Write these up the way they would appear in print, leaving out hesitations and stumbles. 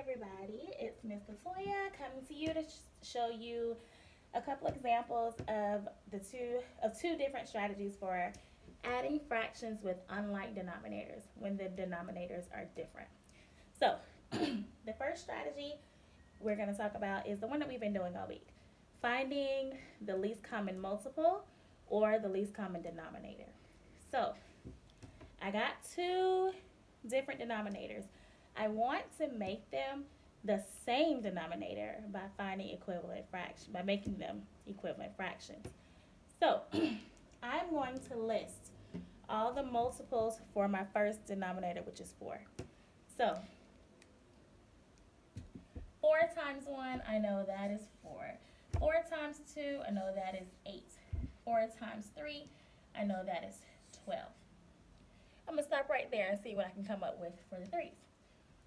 everybody, it's Miss Latoya coming to you to show you a couple examples of two different strategies for adding fractions with unlike denominators when the denominators are different. So, the first strategy we're going to talk about is the one that we've been doing all week. Finding the least common multiple or the least common denominator. So, I got two different denominators. I want to make them the same denominator by making them equivalent fractions. So I'm going to list all the multiples for my first denominator, which is 4. So 4 times 1, I know that is 4. 4 times 2, I know that is 8. 4 times 3, I know that is 12. I'm going to stop right there and see what I can come up with for the 3's.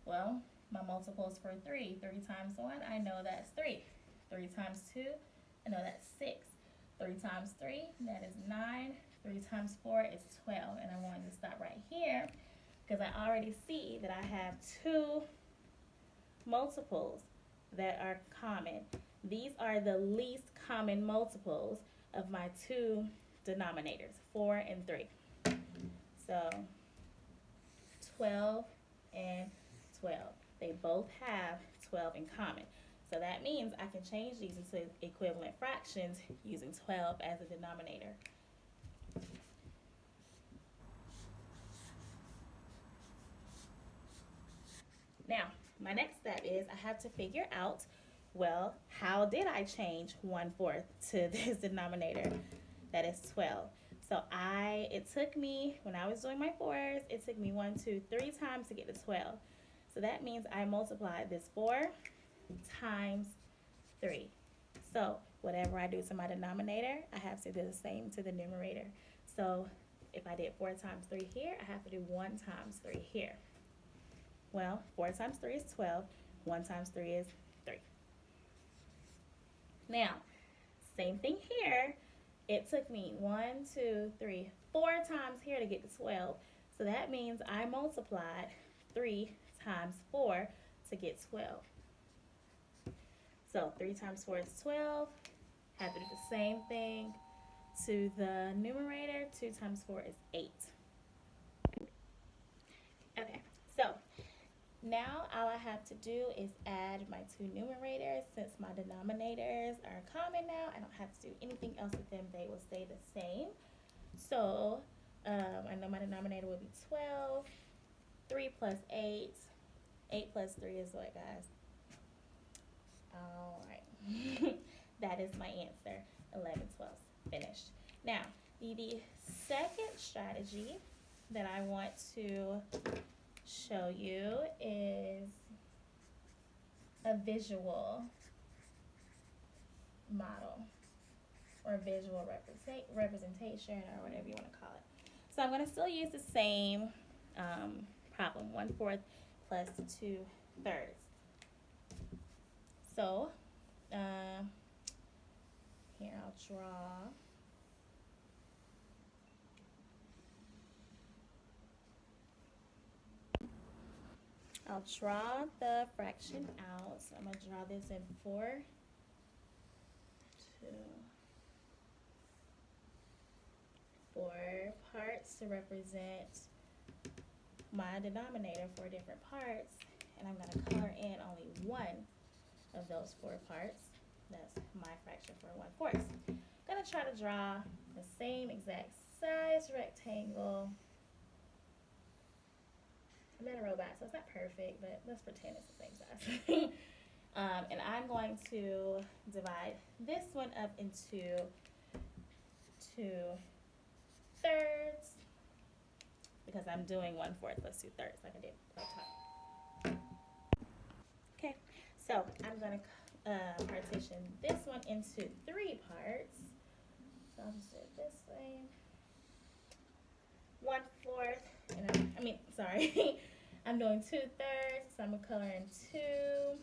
Well, my multiples for 3. 3 times 1, I know that's 3. 3 times 2, I know that's 6. 3 times 3, that is 9. 3 times 4 is 12. And I wanted to stop right here because I already see that I have two multiples that are common. These are the least common multiples of my two denominators, 4 and 3. So 12 and 12. They both have 12 in common. So that means I can change these into equivalent fractions using 12 as a denominator. Now, my next step is I have to figure out, well, how did I change 1/4 to this denominator that is 12? So it took me, when I was doing my 4's, it took me 1, 2, 3 times to get to 12. So that means I multiplied this 4 times 3. So whatever I do to my denominator, I have to do the same to the numerator. So if I did 4 times 3 here, I have to do 1 times 3 here. Well, 4 times 3 is 12. 1 times 3 is 3. Now, same thing here. It took me 1, 2, 3, 4 times here to get to 12. So that means I multiplied 3 times 4 to get 12. So 3 times 4 is 12. Have to do the same thing to the numerator. 2 times 4 is 8. Okay, so now all I have to do is add my two numerators. Since my denominators are common now, I don't have to do anything else with them. They will stay the same. So I know my denominator will be 12. 3 plus 8. 8 plus 3 is what, guys? All right. That is my answer. 11/12. Finished. Now, the second strategy that I want to show you is a visual model or visual representation or whatever you want to call it. So I'm going to still use the same problem, 1/4 plus 2/3. So here I'll draw the fraction out. So I'm going to draw this in 4 parts to represent my denominator, 4 different parts. And I'm going to color in only one of those 4 parts. That's my fraction for 1/4. I'm going to try to draw the same exact size rectangle. I'm not a robot, so it's not perfect, but let's pretend it's the same size. And I'm going to divide this one up into 2/3 because I'm doing 1/4 plus 2/3 like I did up top. Okay, so I'm going to partition this one into 3 parts. So I'll just do it this way. 1/4, and I'm doing 2/3, so I'm going to color in 2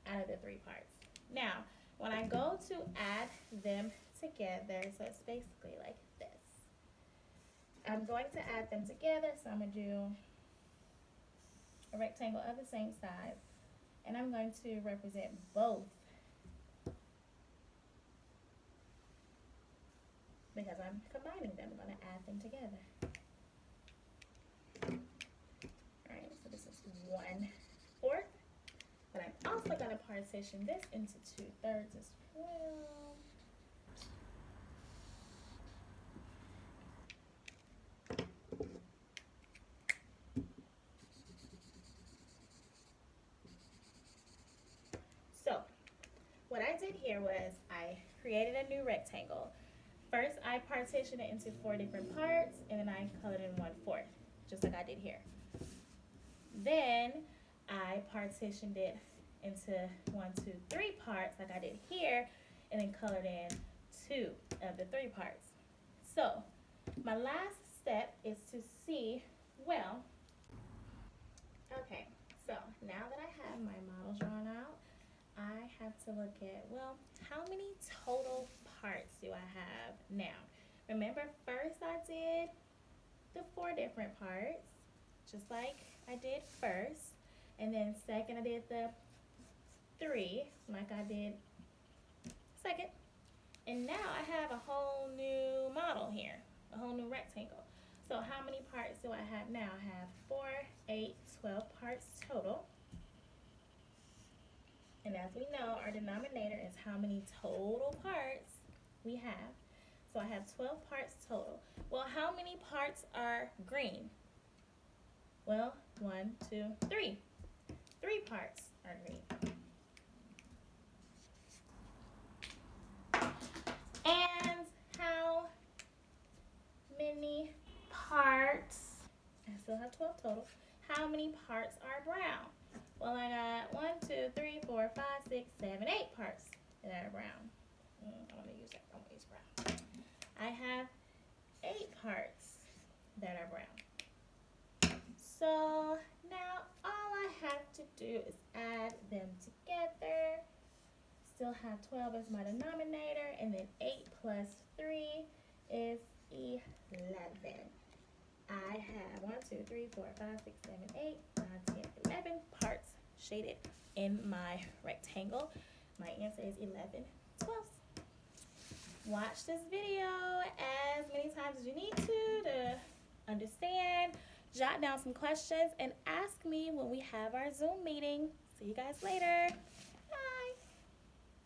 out of the 3 parts. Now, when I go to add them together, so it's basically like this. I'm going to add them together, so I'm going to do a rectangle of the same size, and I'm going to represent both because I'm combining them. I'm going to add them together. Alright, so this is 1/4. But I'm also going to partition this into 2/3 as well. So, what I did here was I created a new rectangle. First, I partitioned it into 4 different parts, and then I colored in 1/4, just like I did here. Then, I partitioned it into 1, 2, 3 parts, like I did here, and then colored in 2 of the 3 parts. So, my last step is to see, well, okay, so now that I have my model drawn out, I have to look at, well, how many total parts do I have now? Remember, first I did the 4 different parts, just like I did first. And then second I did the 3, like I did second. And now I have a whole new model here, a whole new rectangle. So how many parts do I have now? I have 4, 8, 12 parts total. And as we know, our denominator is how many total parts we have. So I have 12 parts total. Well, how many parts are green? Well, 1, 2, 3. 3 parts are green. And how many parts, I still have 12 total, how many parts are brown? Well, I got 1, 2, 3, 4, 5, 6, 7, 8 parts that are brown. I want to use that. I want to use brown. I have 8 parts that are brown. So now all I have to do is add them together. Still have 12 as my denominator, and then 8 plus 3 is 11. I have 1, 2, 3, 4, 5, 6, 7, 8, 9, 10, 11 parts shaded in my rectangle. My answer is 11/12. Watch this video as many times as you need to understand. Jot down some questions and ask me when we have our Zoom meeting. See you guys later.